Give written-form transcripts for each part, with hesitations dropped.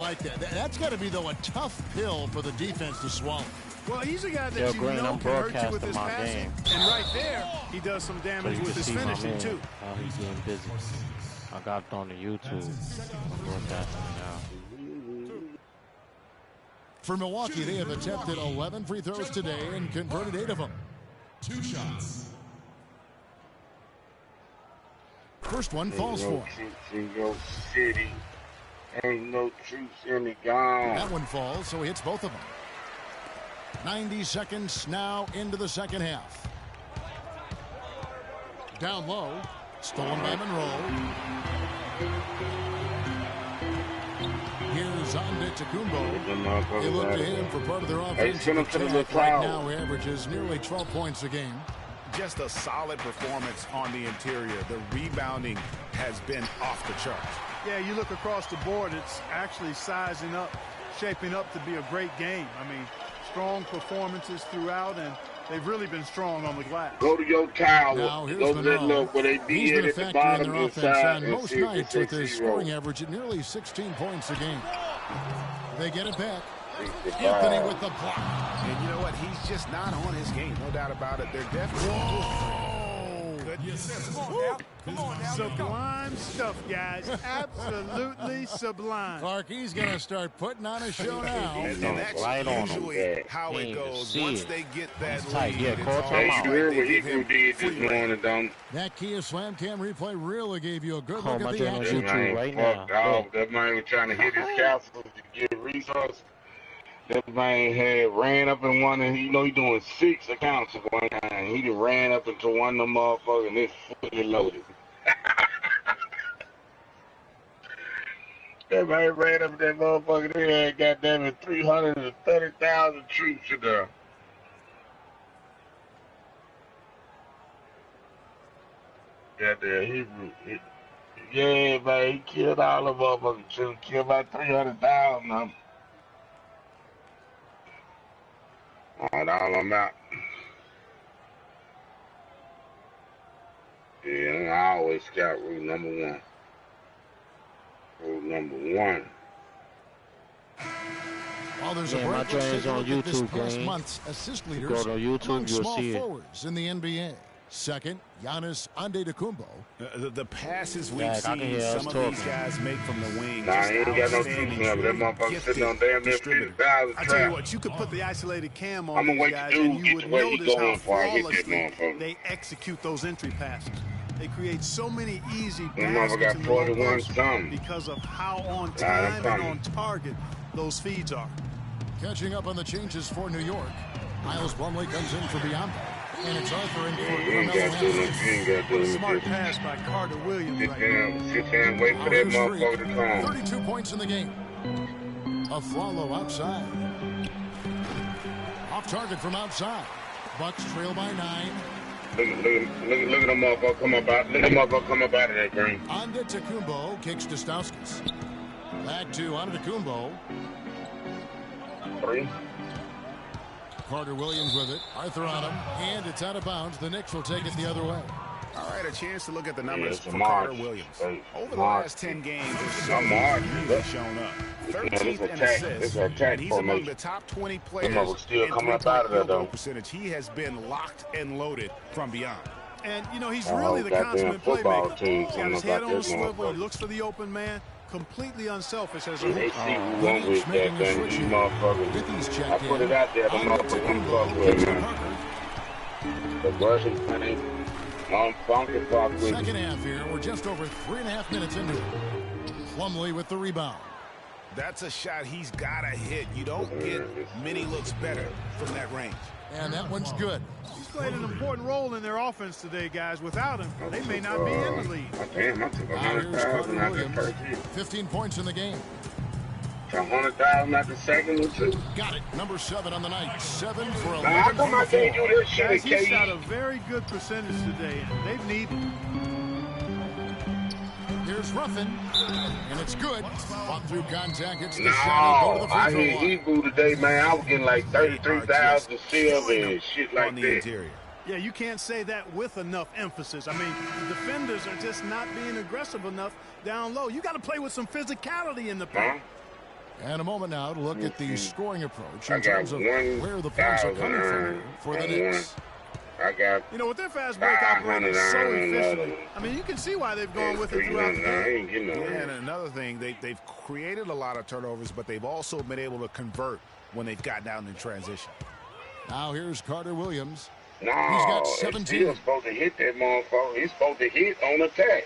like that. That's got to be, though, a tough pill for the defense to swallow. Well, he's a guy that Green, can hurt you with his my passing. game. And right there, he does some damage with his finishing, too. How he's getting busy. I got it on the YouTube. I'm broadcasting now. For Milwaukee, they have attempted 11 free throws today and converted 8 of them. 2 shots. First one falls for. Troops in your city. Ain't no troops in the gun. That one falls, so he hits both of them. 90 seconds now into the second half. Down low. Stolen by Monroe. Here's Antetokounmpo. They look to him for part of their offense. Right now averages nearly 12 points a game. Just a solid performance on the interior. The rebounding has been off the charts. Yeah, you look across the board, it's actually sizing up, shaping up to be a great game. I mean, strong performances throughout, and they've really been strong on the glass. Go to your tower. Now, here's Go to that look where they He's did been a at the factor bottom in their of the offense side on most and nights with his 6-0. scoring average at nearly 16 points a game. They get it back. Anthony with the block. And you know what? He's just not on his game. No doubt about it. They're definitely good. Yes. Come on now. Sublime stuff, guys. Absolutely sublime. Clark, he's going to start putting on a show now. And that's Right on usually how it goes. Once they get that lead, Yeah, it's call Hey, timeout. you heard what Hebrew did this morning, don't That Kia Slam Cam replay really gave you a good Call look my at the channel action. YouTube right now. Dog. That man was trying to hit his castle to get resources. That man had ran up in one, and he doing 6 accounts at one time. He just ran up into one of them motherfuckers, and his foot is loaded. That man ran up in that motherfucker. They had goddamn it 330,000 troops in there. Goddamn Hebrew. Yeah, man, he killed all the motherfuckers too. Killed about 300,000 of them. All right, all I'm out. Yeah, I always scout rule number 1. Rule number 1. While there's a Yeah, my break, let's joint is take a on look at this YouTube, past gang. month's assist leaders Go to YouTube, among you'll small see it. forwards in the NBA. Second, Giannis Antetokounmpo. The passes we've Yeah, I can seen hear us some of talking. these guys make from the wing. Nah, just he ain't got no outstanding, troops now, but that motherfucker gifted sitting on damn near distributors. 50,000 I tell you traps. what, you could put the isolated cam on I'ma these wait guys, till and dude you get would to where he notice how going before I hit that flawlessly motherfucker. they execute those entry passes. They create so many easy That motherfucker baskets got in the low 41 post something. because of how on I'm time and coming. on target those feeds are. Catching up on the changes for New York. Miles Plumlee comes in for Biombo. And it's Arthur in for You ain't Carmelo got to do Anthony. nothing. You ain't got to What a do smart nothing. pass by Carter Williams Sit right now. down and wait for that Here's motherfucker to Freak. come. 32 points in the game. Aflalo outside. Off target from outside. Bucks trail by 9. Look at them motherfucker come up out. Look at them motherfucker come up out of that green. Antetokounmpo kicks to Stauskas. Back to Antetokounmpo. 3. Carter Williams with it. Arthur on him. And it's out of bounds. The Knicks will take it the other way. All right, a chance to look at the numbers it's a for march. Carter Williams. Hey, Over the march. last 10 games, this A march. season, he's shown up. It's 13th in attack. assists, It's an attack and he's among formation. the top 20 Them players motherfuckers still in coming up three-point out of there, field goal though. percentage. He has been locked and loaded from beyond. And, you know, he's Oh, really the goddamn consummate football playmaker. team He's got coming his up head out on a this swivel. motherfucker. He looks for the open man. Completely unselfish as a They hooper. see who won with that Making a thing. switch These here. motherfuckers. Withens I checked put in. it out there. The motherfuckers Antetokounmpo fuck kicks with to man. Parker. The Russian thing. I'm funky fuck with Second half here. We're just over 3.5 minutes into it. Plumlee with the rebound. That's a shot he's got to hit. You don't get many looks better from that range. And that one's good. He's played an important role in their offense today, guys. Without him, they may not be in the lead. Damn, I took Now here's 100,000 Carter out the Williams. first year. 15 points in the game. 100,000 out the second one too. Got it. Number 7 on the night. 7 for Now, how 11 come from I the can't floor. do this shit Guys, at he's shot a KU? very good percentage today, and they've needed it. Here's Ruffin. And it's good. Fought through contact. It's the shadow. Go to No, the I free hit throw line. Hebrew today, man. I was getting like 33,000 silver and shit like on the that. interior. Yeah, you can't say that with enough emphasis. I mean, the defenders are just not being aggressive enough down low. You got to play with some physicality in the Huh? paint. And a moment now to look at the scoring approach in terms of where the points are coming from for the Knicks. I got, you know, with their fast break operating so efficiently, I mean, you can see why they've gone with it throughout the game. And another thing, they've created a lot of turnovers, but they've also been able to convert when they've gotten out in transition. Now here's Carter Williams. No, he's got 17. He's supposed to hit that motherfucker. He's supposed to hit on attack.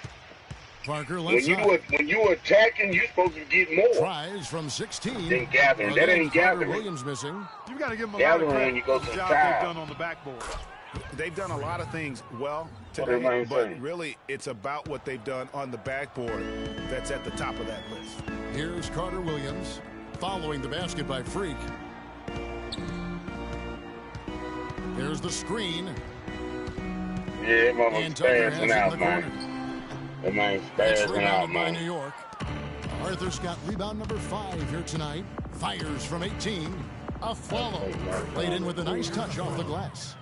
Parker left when you attacking, you're supposed to get more. Tries from 16. Then gathering. That ain't gathering. Williams missing. You've got to give them a lot of credit for the job they've done on the backboard. They've done a lot of things well today, but really it's about what they've done on the backboard that's at the top of that list. Here's Carter Williams following the basket by Freak. There's the screen. Yeah, mama's spazzing out, man. That man's spazzing out, man. By New York. Arthur Scott, rebound number 5 here tonight. Fires from 18. Afflalo played in with a nice touch off the glass.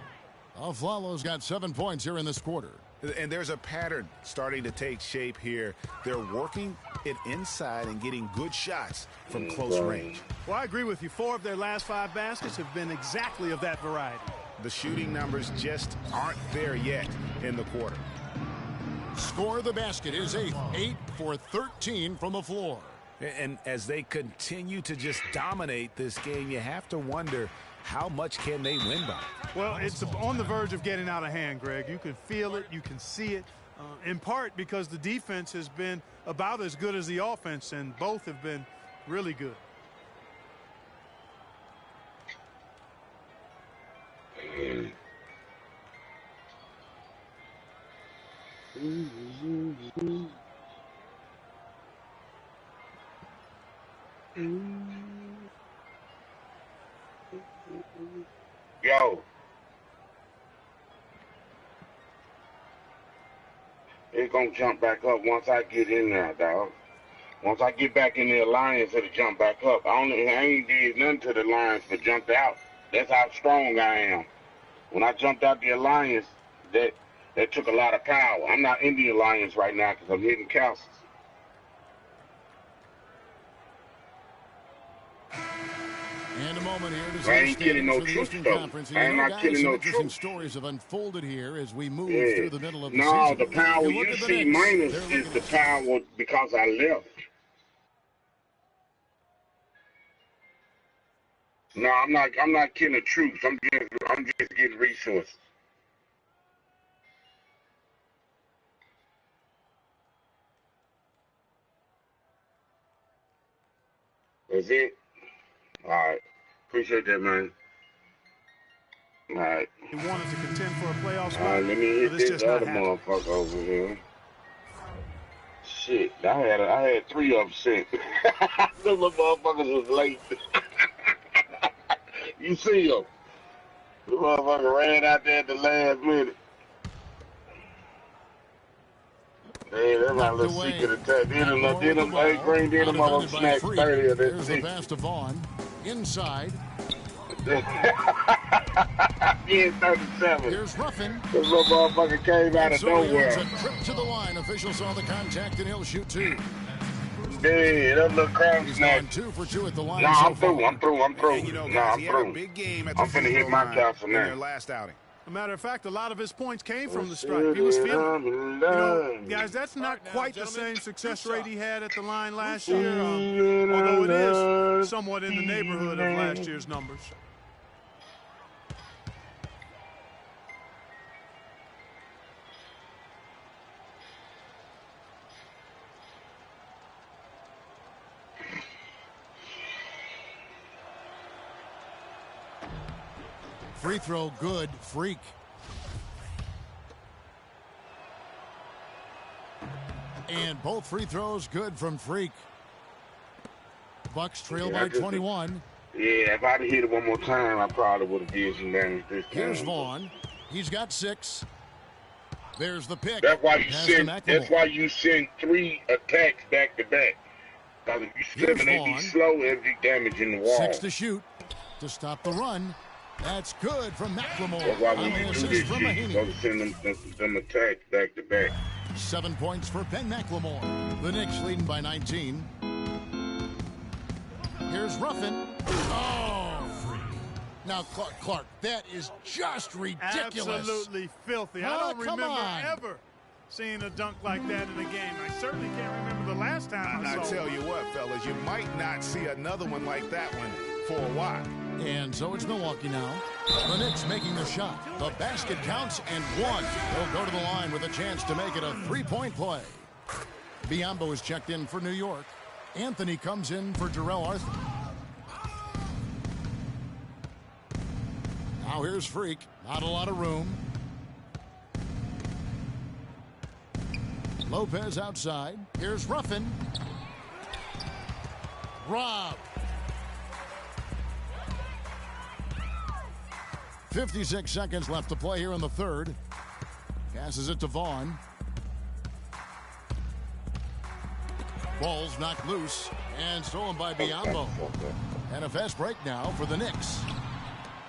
Afflalo's got 7 points here in this quarter. And there's a pattern starting to take shape here. They're working it inside and getting good shots from close range. Well, I agree with you. 4 of their last 5 baskets have been exactly of that variety. The shooting numbers just aren't there yet in the quarter. Score the basket is 8 for 13 from the floor. And as they continue to just dominate this game, you have to wonder, how much can they win by? Well, it's on the verge of getting out of hand, Greg. You can feel it. You can see it, in part because the defense has been about as good as the offense, and both have been really good. Yo. It's going to jump back up once I get in there, dog. Once I get back in the alliance, it'll jump back up. I ain't did nothing to the alliance but jumped out. That's how strong I am. When I jumped out the alliance, that took a lot of power. I'm not in the alliance right now because I'm hitting castles. And a moment here to I ain't killing no troops, though. I'm not killing no troops. Stories have unfolded here as we move through the middle of the season. No, the power you see minus is the power because I left. No, I'm not killing troops. I'm just getting resources. That's it. All right. Appreciate that, man. All right. He wanted to contend for a playoff spot. All right, let me hit this other motherfucker over here. Shit, I had 3 upset. Those little motherfuckers was late. You see them? The motherfucker ran out there at the last minute. Hey, that's my little secret attack. Then them motherfucker snacks 30 of that. There's the pass to Vaughn. Inside. Yeah, 37. Here's Ruffin. This little motherfucker came out of nowhere. A trip to the line. Official saw the contact and he'll shoot 2. Yeah, that little crumb snack. 2 for 2 at the line. No, I'm through. I'm through. I'm through. You know, No, guys, I'm through. Big game at I'm finna hit my couch in their last outing. As a matter of fact, a lot of his points came from the stripe. He was feeling it. You know, guys, that's not quite the same success rate he had at the line last year, although it is somewhat in the neighborhood of last year's numbers. Free throw good. Freak. And both free throws good from Freak. Bucks trail by 21. Yeah, if I'd have hit it one more time, I probably would have did some damage this time. Here's Vaughn. He's got 6. There's the pick. That's why you send 3 attacks back to back. Because if you 7, they be slow, it'll be damaging the wall. 6 to shoot to stop the run. That's good from McLemore. That's why when you do this shit, you got to send them attacks back to back. 7 points for Ben McLemore. The Knicks leading by 19. Here's Ruffin. Oh! Now, Clark, that is just ridiculous. Absolutely filthy. I don't remember ever seeing a dunk like that in a game. I certainly can't remember the last time I saw it. I tell you what, fellas, you might not see another one like that one for a while. And so it's Milwaukee now. The Knicks making the shot. The basket counts and one. They'll go to the line with a chance to make it a three-point play. Biyombo is checked in for New York. Anthony comes in for Jarrell Arthur. Now here's Freak. Not a lot of room. Lopez outside. Here's Ruffin. Rob. 56 seconds left to play here in the third. Passes it to Vaughn. Ball's knocked loose and stolen by Biyombo. And a fast break now for the Knicks.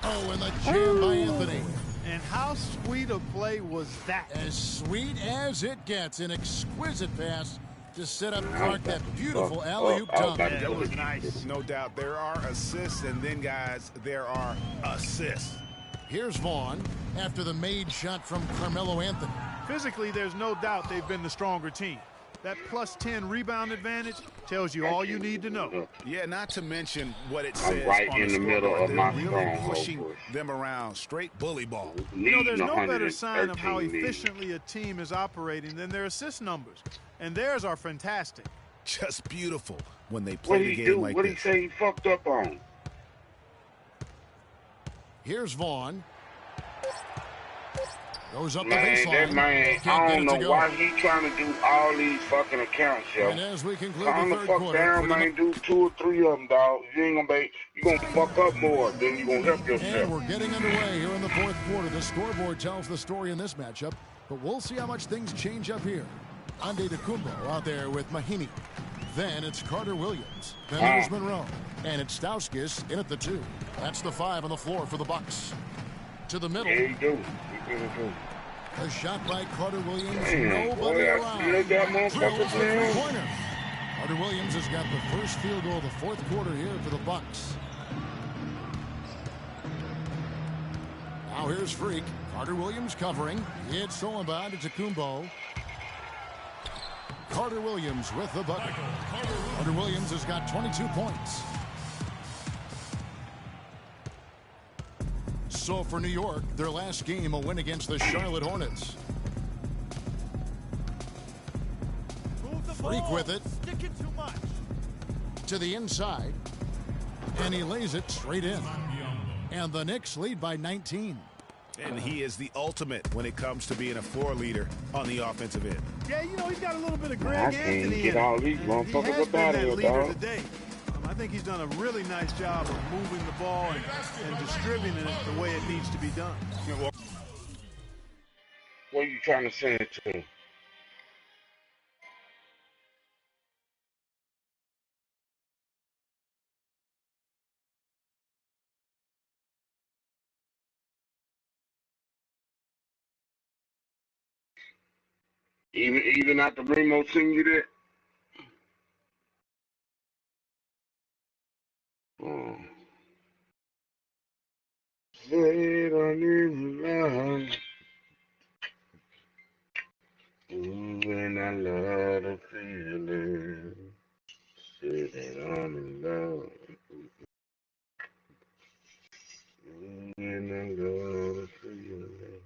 Oh, and the jam by Anthony. And how sweet a play was that? As sweet as it gets. An exquisite pass to set up Clark, that beautiful alley-oop dunk. That was nice. No doubt. There are assists, and then, guys, there are assists. Here's Vaughn after the made shot from Carmelo Anthony. Physically, there's no doubt they've been the stronger team. That plus 10 rebound advantage tells you all you need to know. Yeah, not to mention what it says right on in the the middle of my really pushing them around. Straight bully ball. You know, there's no better sign of how efficiently a team is operating than their assist numbers. And theirs are fantastic. Just beautiful when they play the game like this. What did he say he fucked up on? Here's Vaughn. Goes up Man, the baseline. that man, I don't know why he trying to do all these fucking accounts, yo. And as we conclude Calm the the third fuck quarter, down, man. Do 2 or 3 of them, dog. You ain't gonna be, you gonna fuck up more than you gonna help yourself. and we're getting underway here in the fourth quarter. The scoreboard tells the story in this matchup, but we'll see how much things change up here. Antetokounmpo out there with Mahinmi. Then it's Carter Williams. Then there's Monroe. And it's Stauskas in at the 2. That's the 5 on the floor for the Bucks. To the middle. Yeah, he do. A shot by Carter Williams. Damn, Nobody boy, I around. still got motherfuckers Drills the there. three-pointer. Carter Williams has got the first field goal of the fourth quarter here for the Bucks. Now here's Freak. Carter Williams covering. It's stolen by Antetokounmpo. Carter Williams with the bucket. Carter Williams has got 22 points. So for New York, their last game, a win against the Charlotte Hornets. Freak with it. To the inside. And he lays it straight in. And the Knicks lead by 19. And he is the ultimate when it comes to being a floor leader on the offensive end. Yeah, you know, he's got a little bit of Greg I can't Anthony get in all him. these He motherfuckers has up been out of that here, leader dog. today. I think he's done a really nice job of moving the ball and distributing it the way it needs to be done. What are you trying to send it to? Even after Remo send you that? Oh. Said I need love. When I love the feeling. Said that I'm in love. When I love the feeling.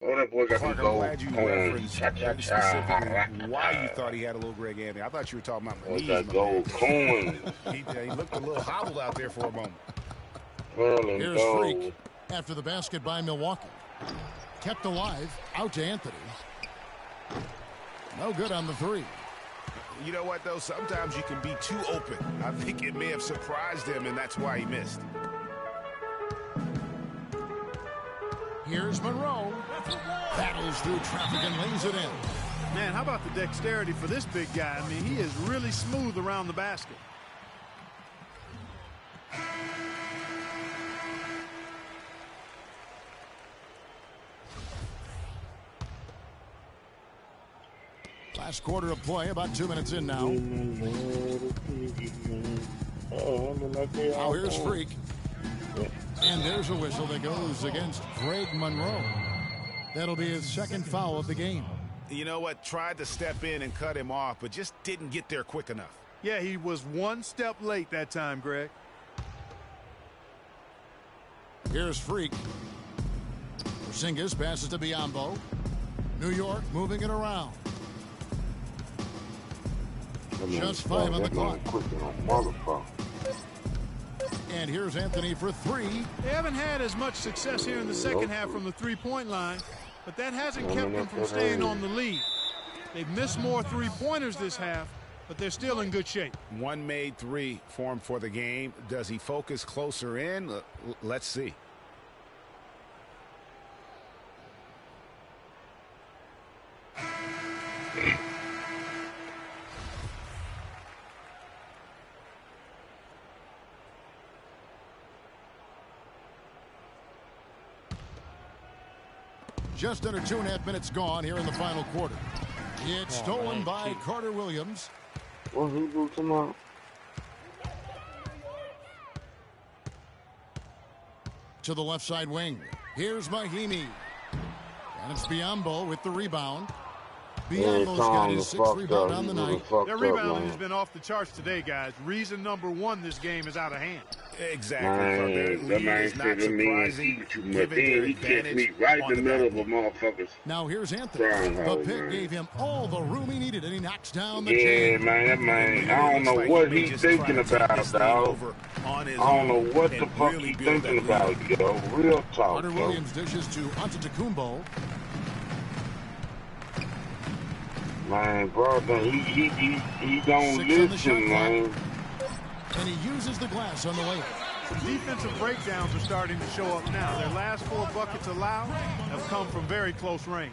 Oh, that boy got Clark, the I'm gold glad you referenced very specifically why you thought he had a little Greg Anthony. I thought you were talking about my knees. that gold coin. He looked a little hobbled out there for a moment. Here's Freak after the basket by Milwaukee. Kept alive, out to Anthony. No good on the 3. You know what, though? Sometimes you can be too open. I think it may have surprised him, and that's why he missed. Here's Monroe. Battles through traffic and lays it in. Man, how about the dexterity for this big guy? I mean, he is really smooth around the basket. Last quarter of play, about 2 minutes in now. Now here's Freak. And there's a whistle that goes against Greg Monroe. That'll be his second foul of the game. You know what? Tried to step in and cut him off, but just didn't get there quick enough. Yeah, he was one step late that time, Greg. Here's Freak. Porzingis passes to Biyombo. New York moving it around. Just 5 on the clock. And here's Anthony for 3. They haven't had as much success here in the second half from the three-point line, but that hasn't kept them from staying on the lead. They've missed more three-pointers this half, but they're still in good shape. One made three for him for the game. Does he focus closer in? Let's see. Just under 2.5 minutes gone here in the final quarter. It's stolen by Carter Williams. What he do tomorrow? To the left side wing. Here's Mahimi. And it's Biyombo with the rebound. Biyombo's got his 6th rebound on the night. Their rebounding has been off the charts today, guys. Reason number 1, this game is out of hand. Exactly. That man said to me, he too much. Then he catch me right in the middle of a motherfuckers. Now here's Anthony. The pick gave him all the room he needed, and he knocks down the Yeah, chain. man. I don't know what he's thinking about, dog. I don't know what the fuck he's thinking about, yo. Real talk, Carter Williams dishes to Antetokounmpo. Man, brother, he don't listen, man. And he uses the glass on the way. Some defensive breakdowns are starting to show up now. Their last 4 buckets allowed have come from very close range.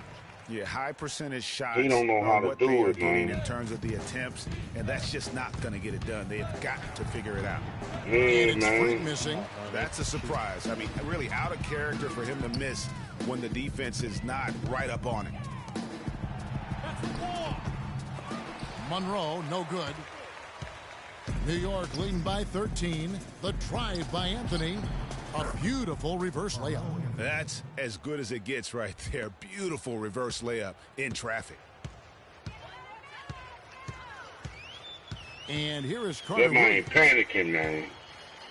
Yeah, high percentage shots. He don't know how to what do they are it, getting man. in terms of the attempts, and that's just not going to get it done. They've got to figure it out. And Yeah, it's Freak man. missing. That's a surprise. I mean, really out of character for him to miss when the defense is not right up on it. Monroe, no good. New York leading by 13. The drive by Anthony. A beautiful reverse layup. That's as good as it gets right there. Beautiful reverse layup in traffic. And here is Carter That man Williams panicking, man.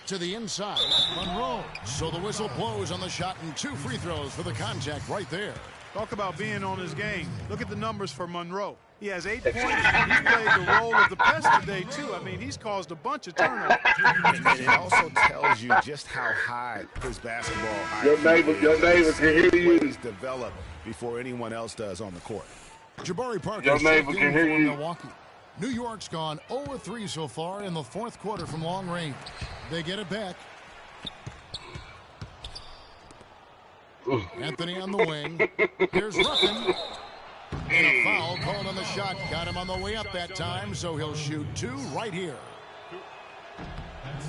to the inside. Monroe. So the whistle blows on the shot and 2 free throws for the contact right there. Talk about being on his game. Look at the numbers for Monroe. He has 8 points. He's played the role of the pest today, too. I mean, he's caused a bunch of turnovers. And it also tells you just how high his basketball IQ Your neighbor can hear you. Plays develop before anyone else does on the court. Jabari Parker Your neighbor can hear for you. Milwaukee. New York's gone 0-3 so far in the 4th quarter from long range. They get it back. Anthony on the wing. Here's Ruffin. And a foul called on the shot. Got him on the way up that time, so he'll shoot 2 right here.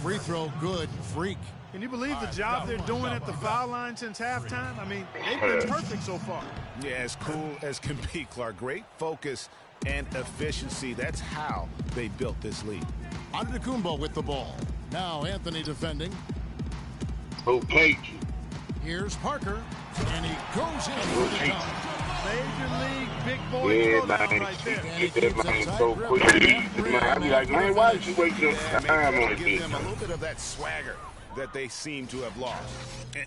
Free throw good. Freak. Can you believe the job they're doing at the foul line since halftime? I mean, they've been perfect so far. Yeah, as cool as can be, Clark. Great focus and efficiency. That's how they built this lead. Antetokounmpo with the ball. Now Anthony defending. Who played you? Here's Parker. And he goes in for the dunk. Major league big boy Yeah, throwdown man. right there. Get that man so quick. Man, I be like, man, why did you waste your time on Give this? them a little bit of that swagger that they seem to have lost.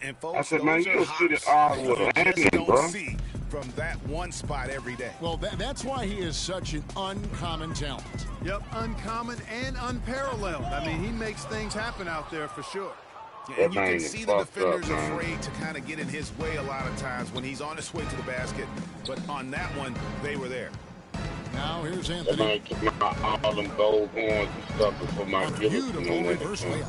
And folks, I said, man, those you are just sit it hops all with a that you hand, just bro. don't see from that one spot every day. Well, that's why he is such an uncommon talent. Yep, uncommon and unparalleled. I mean, he makes things happen out there for sure. Yeah, and you That can man see is the fucked up, defenders man. afraid to kind of get in his way a lot of times when he's on his way to the basket. But on that one, they were there. Now here's That Anthony. man took my all them gold horns and stuff before my A guillotine beautiful on that. reverse layup.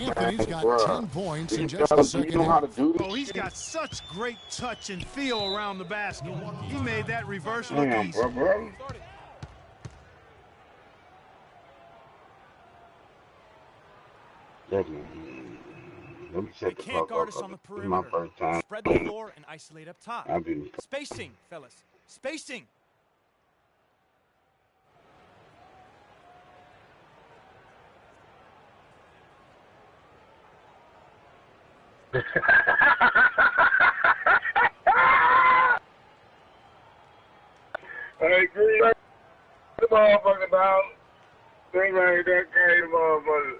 Anthony's got Bruh. 10 points in You just know- the You second know how to half. do this Oh, he's shit? got such great touch and feel around the basket. He made that reverse look Damn, easy. bro. Let me They shut the can't fuck guard up. us on the This is my perimeter. first time. Spread the floor and isolate up top. I've been Spacing, fellas. Spacing. Hey, Green, the motherfucker down. They made that game, motherfucker.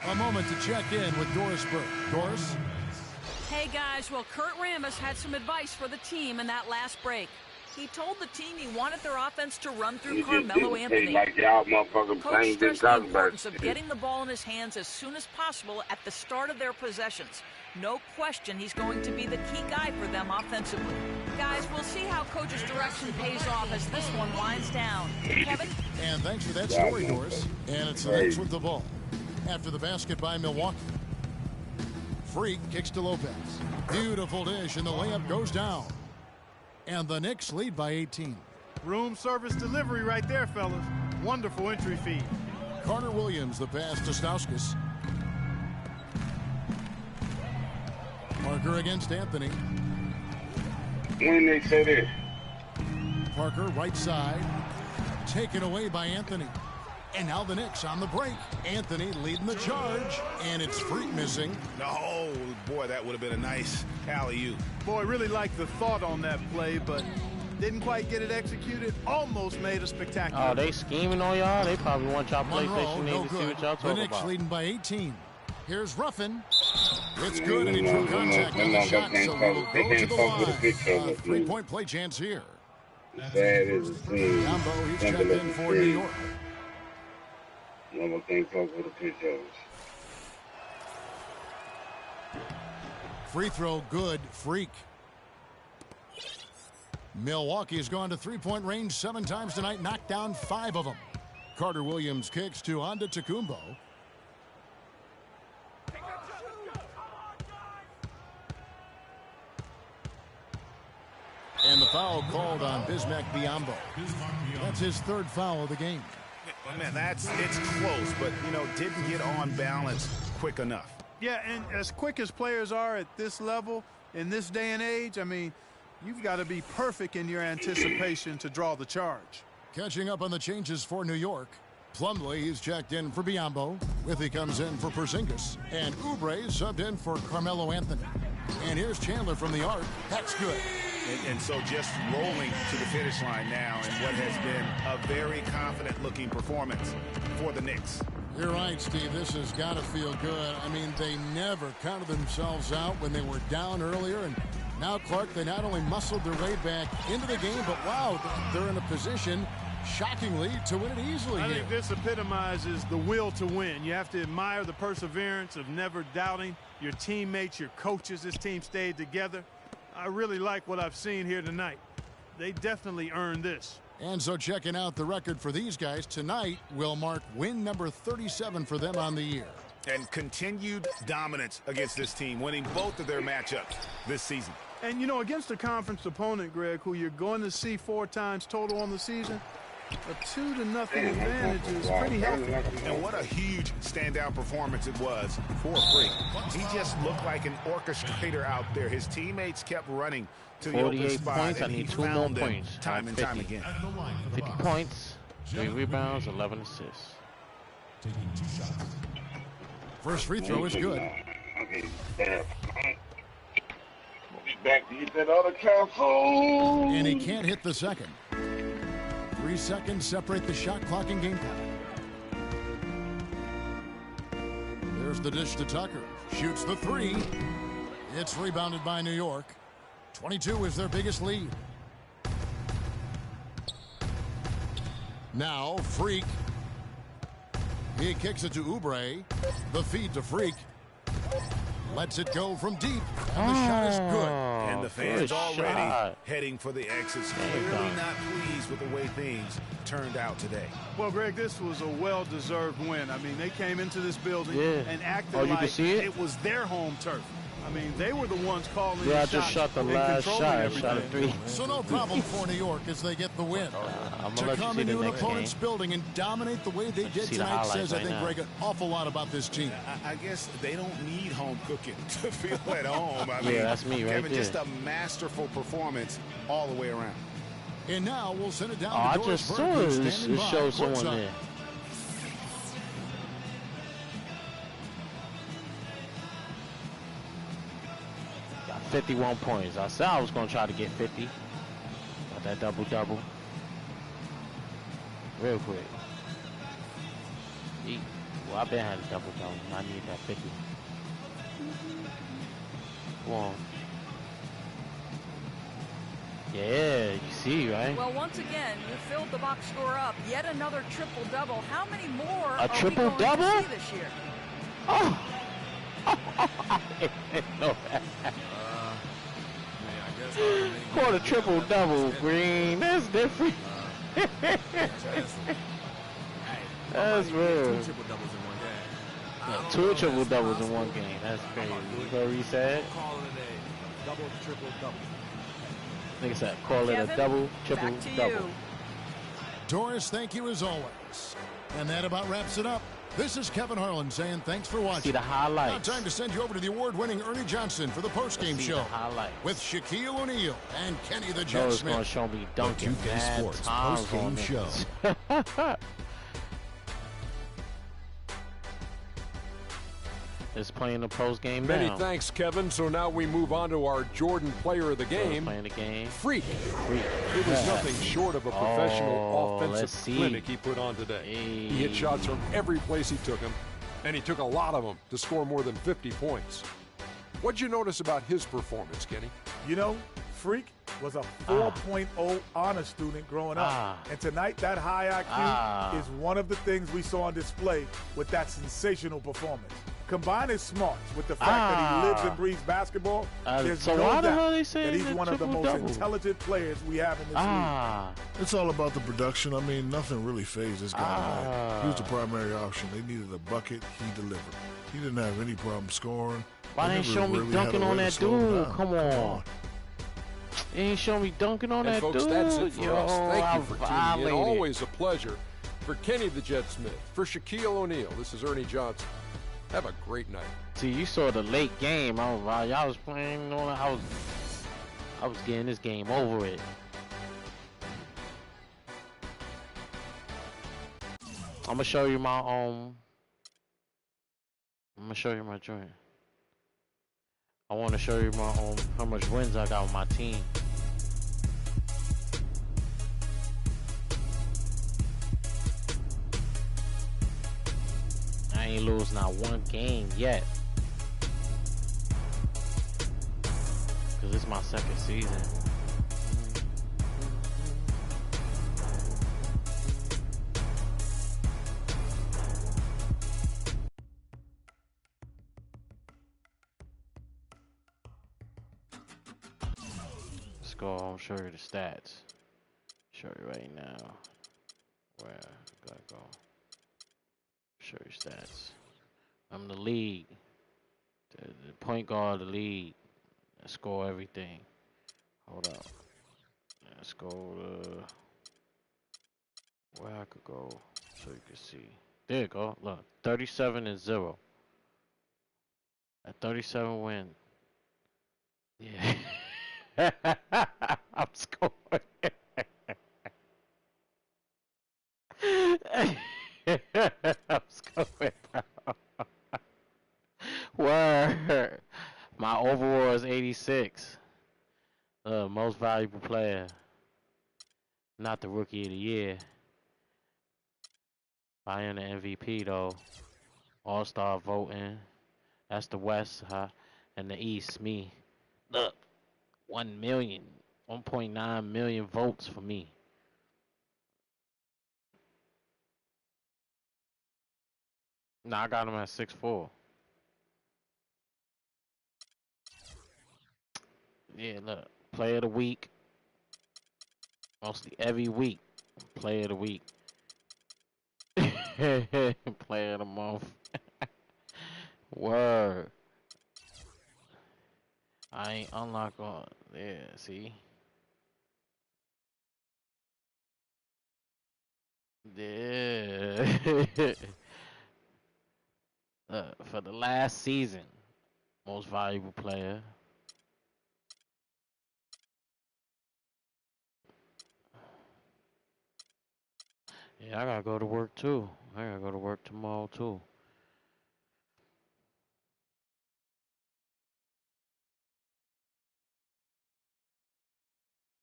A moment to check in with Doris Burke. Doris? Hey, guys. Well, Kurt Rambis had some advice for the team in that last break. He told the team he wanted their offense to run through Carmelo Anthony. Like y'all motherfucking Coach stressed the importance of getting the ball in his hands as soon as possible at the start of their possessions. No question he's going to be the key guy for them offensively. Guys, we'll see how Coach's direction pays off as this one winds down. Kevin? And thanks for that story, Doris. And it's the Knicks with the ball. After the basket by Milwaukee. Freak kicks to Lopez. Beautiful dish, and the layup goes down. And the Knicks lead by 18. Room service delivery right there, fellas. Wonderful entry feed. Carter Williams, the pass to Stauskas. Parker against Anthony. When they say this. Parker, right side. Taken away by Anthony. And now the Knicks on the break. Anthony leading the charge. And it's Freak missing. No, boy, that would have been a nice alley-oop. Boy, really liked the thought on that play, but didn't quite get it executed. Almost made a spectacular. Oh, they scheming on y'all? They probably want y'all PlayStation no to see good. what y'all The talking Knicks about. leading by 18. Here's Ruffin. It's good, and he drew contact on the shot, so we'll go to the line. Three-point play chance here. Yambo, he's checked in for New York. Free throw, good. Freak. Milwaukee has gone to three-point range 7 times tonight, knocked down 5 of them. Carter Williams kicks to Antetokounmpo. And the foul called on Bismack Biyombo. That's his 3rd foul of the game. Man, it's close, but, didn't get on balance quick enough. Yeah, and as quick as players are at this level, in this day and age, I mean, you've got to be perfect in your anticipation to draw the charge. Catching up on the changes for New York. Plumlee is checked in for Biyombo. Withy comes in for Porzingis. And Oubre subbed in for Carmelo Anthony. And here's Chandler from the arc. That's good. And so just rolling to the finish line now in what has been a very confident-looking performance for the Knicks. You're right, Steve. This has got to feel good. I mean, they never counted themselves out when they were down earlier. And now, Clark, they not only muscled their way back into the game, but, wow, they're in a position, shockingly, to win it easily. I think this epitomizes the will to win. You have to admire the perseverance of never doubting your teammates, your coaches. This team stayed together. I really like what I've seen here tonight. They definitely earned this. And so checking out the record for these guys tonight will mark win number 37 for them on the year. And continued dominance against this team, winning both of their matchups this season. And, against a conference opponent, Greg, who you're going to see 4 times total on the season, a 2-0 advantage is pretty healthy. And what a huge standout performance it was for Freak. He just looked like an orchestrator out there. His teammates kept running to the open spot, points. I and he need 2 more found them points. time and time again. 50 points, 3 rebounds, 11 assists. Taking 2 shots. First free throw is good. Back to get that other console. And he can't hit the second. 3 seconds separate the shot clock and game time. There's the dish to Tucker. Shoots the 3. It's rebounded by New York. 22 is their biggest lead. Now, Freak. He kicks it to Oubre. The feed to Freak. Lets it go from deep. And the shot is good. And the fans already heading for the exits. Clearly not pleased with the way things turned out today. Well, Greg, this was a well-deserved win. I mean, they came into this building and acted you like can see it? it was their home turf. I mean, they were the ones calling the Yeah, I shots just shot the and last controlling shot. I everything. shot a 3. So no problem for New York as they get the win. I'm To gonna let you come see the into an next opponent's game. building and dominate the way they Let you did see the tonight highlights says, I right think, now. Greg, an awful lot about this team. I guess they don't need home cooking to feel at home. I Yeah, mean, that's me right Kevin, there. just a masterful performance all the way around. And now we'll send it down Oh, to I Doris just Burke, saw who's it. standing It by shows someone courtside. there. Got 51 points. I said I was going to try to get 50. Got that double-double. Real quick. Well, I been had a double-double. I need that 50. Come on. Yeah, you see, right? Well, once again, you filled the box score up. Yet another triple-double. How many more are we going triple-double? to see this year? Oh! I didn't know that. Caught a triple-double, Green. That's different. That's real. Yeah, 2 triple-doubles in one game. That's crazy. You heard what he said? Double, triple, double. Nigga said, call it a Kevin, double, back to triple-double. you. Doris, thank you as always. And that about wraps it up. This is Kevin Harlan saying thanks for watching. See the highlights. Now time to send you over to the award-winning Ernie Johnson for the postgame See show the highlights. with Shaquille O'Neal and Kenny the No, Jet it's going to Smith. show me The dunking 2K mad Sports times post-game on show. this. It's playing the post game Many now. thanks, Kevin. So now we move on to our Jordan player of the game. Playing the game. Freak. Freak. It was Yeah. nothing short of a professional Oh, let's offensive see. clinic he put on today. He hit shots from every place he took them, and he took a lot of them to score more than 50 points. What'd you notice about his performance, Kenny? You know, Freak was a 4.0 honor student growing up. And tonight, that high IQ is one of the things we saw on display with that sensational performance. Combine his smarts with the fact that he lives and breathes basketball, there's so no why the hell doubt they that saying he's the one of the most triple-double? intelligent players we have in this league. It's all about the production. I mean, nothing really fazed this guy. Man. He was the primary option. They needed a bucket. He delivered. He didn't have any problem scoring. Why They didn't never show me really had dunking a way on to that slow him dude? down. Come on. They ain't show me dunking on And that folks, dude. that's it for Yo, us. Thank I you for tuning in. violated. Always a pleasure. For Kenny the Jet Smith, for Shaquille O'Neal, this is Ernie Johnson. Have a great night. See, you saw the late game. Y'all was playing. I was getting this game over with. I'm gonna show you my I'm gonna show you my joint. I want to show you my how much wins I got with my team. I ain't lose not one game yet. Cause it's my second season. Let's go. I'll show you the stats. Show you right now. Where gotta go. Show you stats. I'm the lead. The point guard of the league. I score everything. Hold up. Let's go to where I could go so you can see. There you go. Look, 37-0. At 37 win. Yeah. I'm scoring. I'm scoring. Word. My overall is 86. Most valuable player. Not the rookie of the year. I am the MVP though. All-star voting. That's the West, huh? And the East, me. Look. 1.9 million votes for me. Nah, I got him at 6'4". Yeah, look. Player of the week. Mostly every week. Player of the week. Player of the month. Word. I ain't unlock on. Yeah, see? Yeah. For the last season, most valuable player. Yeah, I gotta go to work too. I gotta go to work tomorrow too.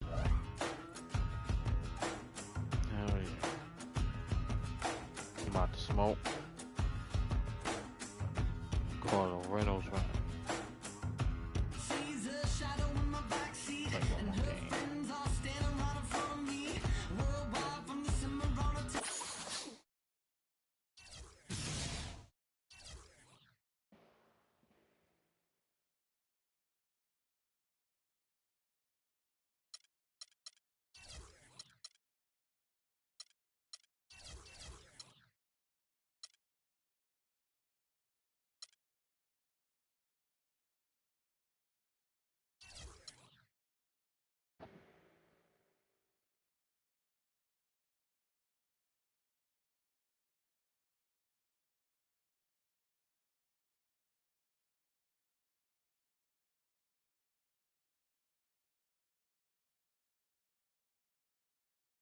Hell yeah. I'm about to smoke. Call the Reynolds right now.